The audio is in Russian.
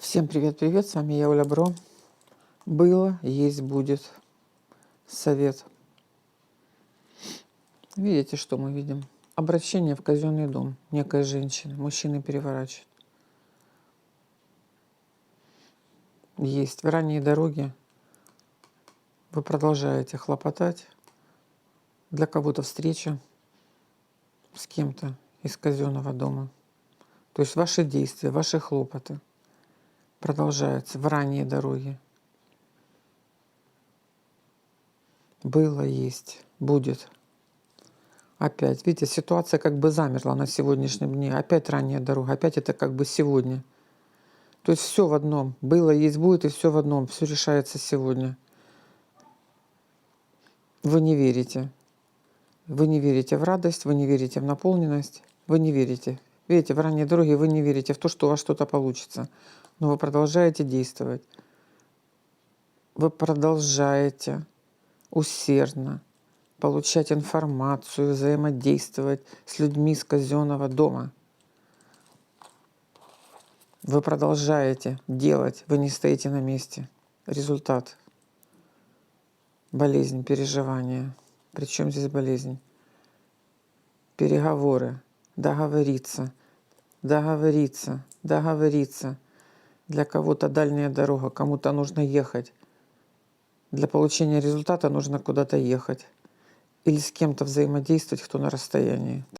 Всем привет-привет, с вами я, Оля Бро. Было, есть, будет. Совет. Видите, что мы видим? Обращение в казенный дом некой женщины. Мужчины переворачивают. Есть. В ранней дороге вы продолжаете хлопотать. Для кого-то встреча с кем-то из казенного дома. То есть ваши действия, ваши хлопоты продолжаются в ранней дороге. Было, есть, будет. Опять, видите, ситуация как бы замерла на сегодняшнем дне. Опять ранняя дорога, опять это как бы сегодня. То есть все в одном. Было, есть, будет, и все в одном. Все решается сегодня. Вы не верите. Вы не верите в радость, вы не верите в наполненность, вы не верите. Видите, в ранней дороге вы не верите в то, что у вас что-то получится. Но вы продолжаете действовать. Вы продолжаете усердно получать информацию, взаимодействовать с людьми из казенного дома. Вы продолжаете делать, вы не стоите на месте. Результат. Болезнь, переживания. Причем здесь болезнь? Переговоры. Договориться. Договориться. Договориться. Для кого-то дальняя дорога, кому-то нужно ехать. Для получения результата нужно куда-то ехать. Или с кем-то взаимодействовать, кто на расстоянии.